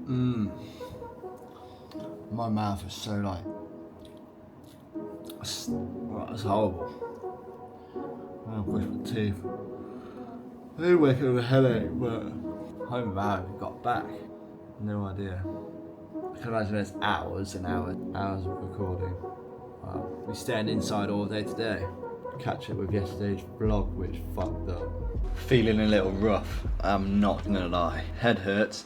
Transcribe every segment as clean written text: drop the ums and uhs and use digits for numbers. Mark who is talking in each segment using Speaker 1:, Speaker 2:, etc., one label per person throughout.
Speaker 1: My mouth is so like, it's horrible. I brush my teeth. I did wake up with a headache, but I don't know how it got back. No idea. I can imagine there's hours and hours of recording. Wow. We're staying inside all day today. Catch it with yesterday's vlog, which fucked up. Feeling a little rough, I'm not gonna lie. Head hurts.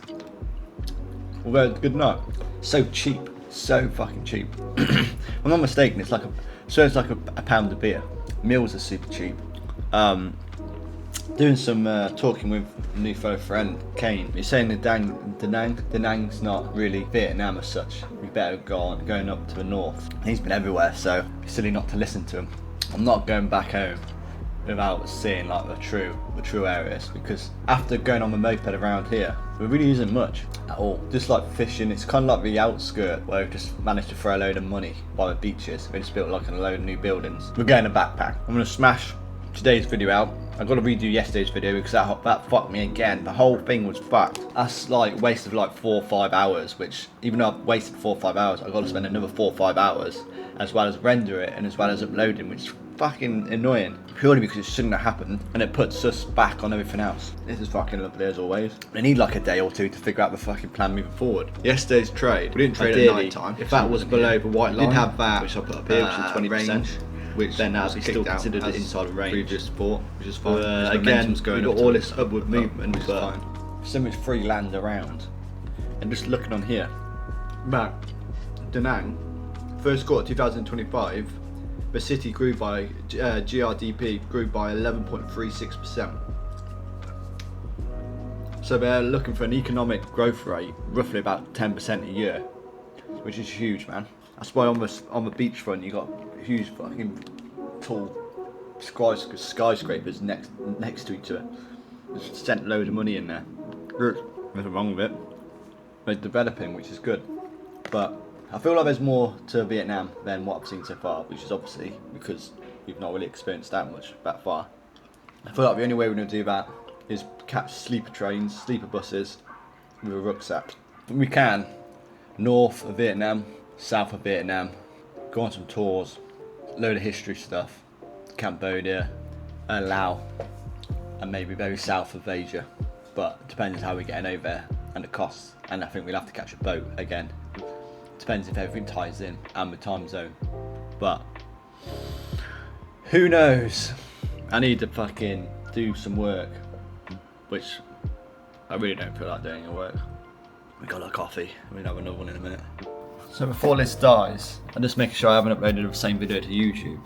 Speaker 1: Although it's good night. So cheap, so fucking cheap. I'm not mistaken, it's like a pound of beer. Meals are super cheap. Doing some talking with a new fellow friend, Kane. He's saying Da Nang's not really Vietnam as such. We better going up to the north. He's been everywhere, so it's silly not to listen to him. I'm not going back home without seeing like the true areas, because after going on the moped around here, we're really using much at all. Just like fishing, it's kind of like the outskirt where we've just managed to throw a load of money by the beaches. We just built like a load of new buildings. We're getting a backpack. I'm gonna smash today's video out. I've got to redo yesterday's video because that fucked me again. The whole thing was fucked. That's like wasted like 4 or 5 hours, which even though I've wasted 4 or 5 hours, I've got to spend another 4 or 5 hours as well as render it and as well as uploading, which is fucking annoying. Purely because it shouldn't have happened and it puts us back on everything else. This is fucking lovely as always. I need like a day or two to figure out the fucking plan moving forward. Yesterday's trade, we didn't trade at night time. If that was below the white line, we did have that, which I put up here, which is 20%. Which then that would be still considered inside of range. Previous support, which is fine. Again, we've got all this upward movement, which is fine. So much free land around. And just looking on here, about Da Nang, first quarter 2025, the city grew by, GRDP grew by 11.36%. So they're looking for an economic growth rate, roughly about 10% a year, which is huge, man. That's why on the beachfront you got huge fucking tall skyscrapers next to each other. Just sent a load of money in there. Nothing wrong with it. They're developing, which is good. But I feel like there's more to Vietnam than what I've seen so far, which is obviously because we've not really experienced that much that far. I feel like the only way we're going to do that is catch sleeper trains, sleeper buses with a rucksack. We can north of Vietnam, south of Vietnam, go on some tours, load of history stuff, Cambodia, Laos, and maybe very south of Asia. But it depends how we're getting over there and the costs. And I think we'll have to catch a boat again. Depends if everything ties in and the time zone. But who knows? I need to fucking do some work, which I really don't feel like doing any work. We got a coffee. We'll have another one in a minute. So before this dies, I'm just making sure I haven't uploaded the same video to YouTube.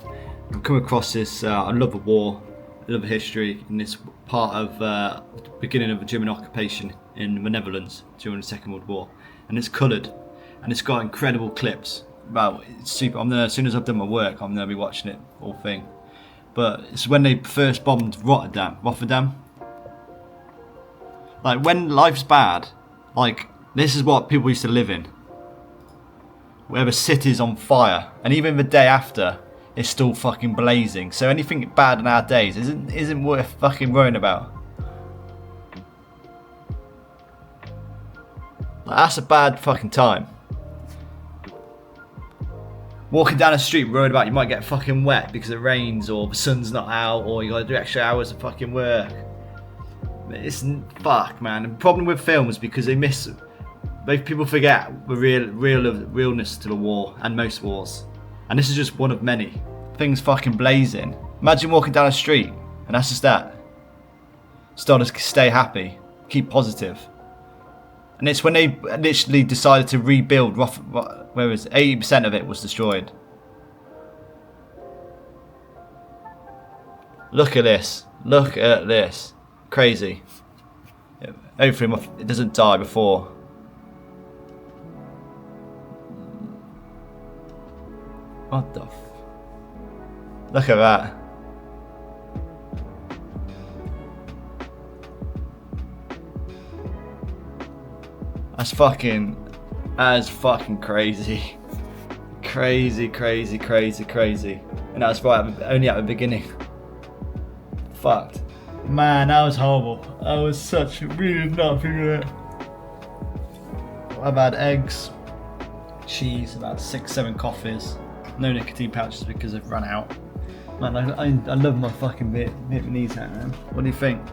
Speaker 1: I've come across this, I love the war, I love the history, in this part of the beginning of the German occupation in the Netherlands during the Second World War. And it's coloured, and it's got incredible clips. Wow, it's super. As soon as I've done my work, I'm going to be watching it, whole thing. But it's when they first bombed Rotterdam. Like, when life's bad, like, this is what people used to live in. Where the city's on fire, and even the day after, it's still fucking blazing. So anything bad in our days isn't worth fucking worrying about. Like, that's a bad fucking time. Walking down the street worried about you might get fucking wet because it rains or the sun's not out or you gotta do extra hours of fucking work. It's fuck, man. The problem with films because people forget the realness to the war and most wars. And this is just one of many. Things fucking blazing. Imagine walking down the street and that's just that. Start to stay happy, keep positive. And it's when they literally decided to rebuild, where was 80% of it was destroyed. Look at this. Look at this. Crazy. Hopefully it doesn't die before. What the Look at that. That's fucking crazy. Crazy. And that was right only at the beginning. Fucked. Man, that was horrible. I was really not feeling it.
Speaker 2: I've had eggs, cheese, about 6-7 coffees, no nicotine pouches because they've run out. Man, I love my fucking Vietnamese hat, man. What do you think?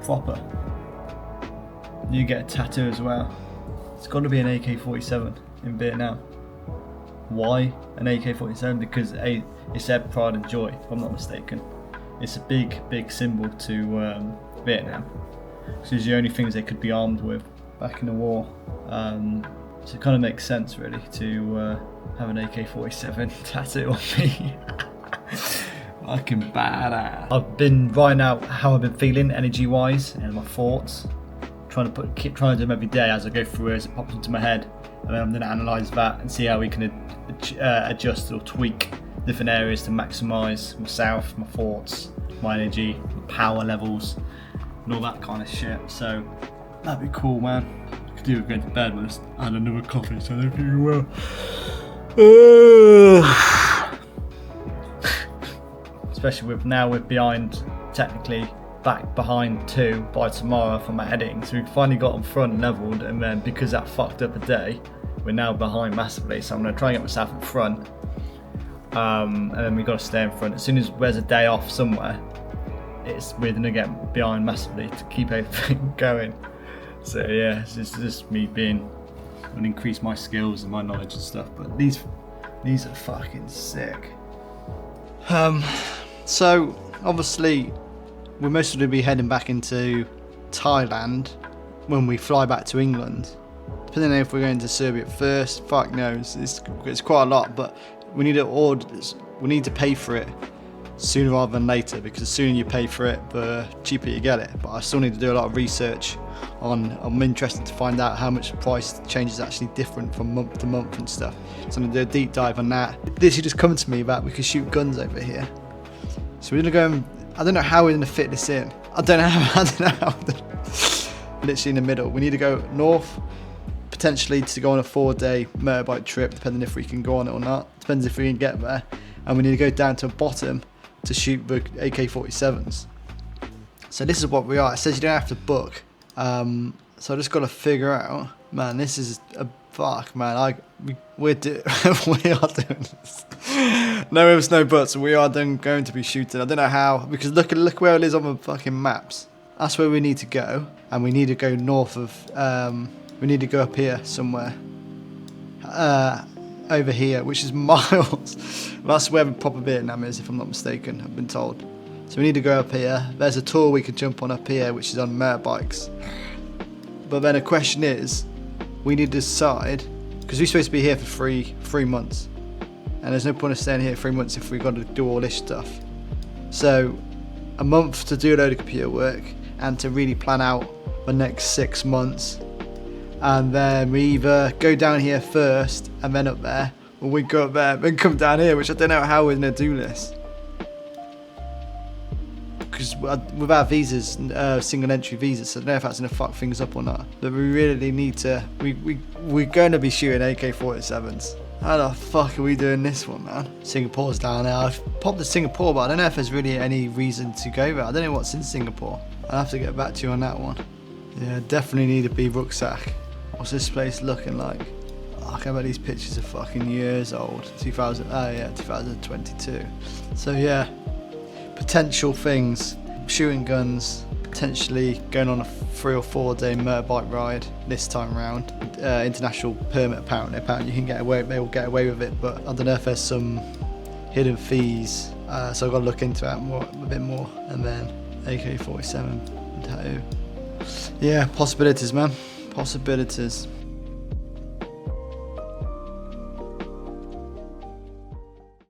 Speaker 2: Proper. You get a tattoo as well. It's got to be an AK-47 in Vietnam. Why an AK-47? Because it's their pride and joy, if I'm not mistaken. It's a big symbol to Vietnam. So it's the only things they could be armed with back in the war. So it kind of makes sense, really, to have an AK-47 tattoo on me. Fucking badass. I've been writing out how I've been feeling energy-wise and my thoughts. Keep trying to do them every day as I go through as it pops into my head, and then I'm going to analyse that and see how we can adjust or tweak different areas to maximise myself, my thoughts, my energy, my power levels, and all that kind of shit. So that'd be cool, man. I could do it going to bed, but I had another coffee, so I don't feel well. Especially we're behind, technically back behind 2 by tomorrow for my editing, so we finally got on front levelled, and then because that fucked up a day, we're now behind massively. So I'm going to try and get myself in front, and then we've got to stay in front. As soon as there's a day off somewhere, we're going to get behind massively to keep everything going. So yeah, it's just me being, and increase my skills and my knowledge and stuff. But these are fucking sick. So obviously we're most going to be heading back into Thailand when we fly back to England. Depending on if we're going to Serbia first, fuck knows. It's quite a lot, but we need to pay for it sooner rather than later, because the sooner you pay for it, the cheaper you get it. But I still need to do a lot of research I'm interested to find out how much the price change is actually different from month to month and stuff. So I'm going to do a deep dive on that. This just come to me about we can shoot guns over here. So we're going to go and, I don't know how we're going to fit this in. I don't know how. Literally in the middle. We need to go north, potentially to go on a 4-day motorbike trip, depending if we can go on it or not. Depends if we can get there. And we need to go down to the bottom to shoot the AK-47s. So this is what we are. It says you don't have to book. So I just got to figure out, man, this is a fuck, man. We are doing this. No ifs, no buts. We are going to be shooting. I don't know how, because look where it is on the fucking maps. That's where we need to go, and we need to go north of. We need to go up here somewhere. Over here, which is miles. That's where the proper Vietnam is, if I'm not mistaken. I've been told. So we need to go up here. There's a tour we could jump on up here, which is on motorbikes. But then the question is, we need to decide, because we're supposed to be here for three months, and there's no point of staying here 3 months if we've got to do all this stuff. So a month to do a load of computer work and to really plan out the next 6 months, and then we either go down here first and then up there, or we go up there and come down here, which I don't know how we're going to do this. Because with our visas, single entry visas, so I don't know if that's going to fuck things up or not. But we really need to, we're going to be shooting AK-47s. How the fuck are we doing this one, man? Singapore's down there. I've popped to Singapore, but I don't know if there's really any reason to go there. I don't know what's in Singapore. I'll have to get back to you on that one. Yeah, definitely need a bee rucksack. What's this place looking like? Oh, I can't bet these pictures are fucking years old. 2022. So yeah, potential things. Shooting guns, potentially going on a 3 or 4 day motorbike ride this time around. International permit apparently you can get away, they will get away with it, but I don't know if there's some hidden fees. So I've got to look into that a bit more. And then AK-47 tattoo. Yeah, possibilities, man. Possibilities.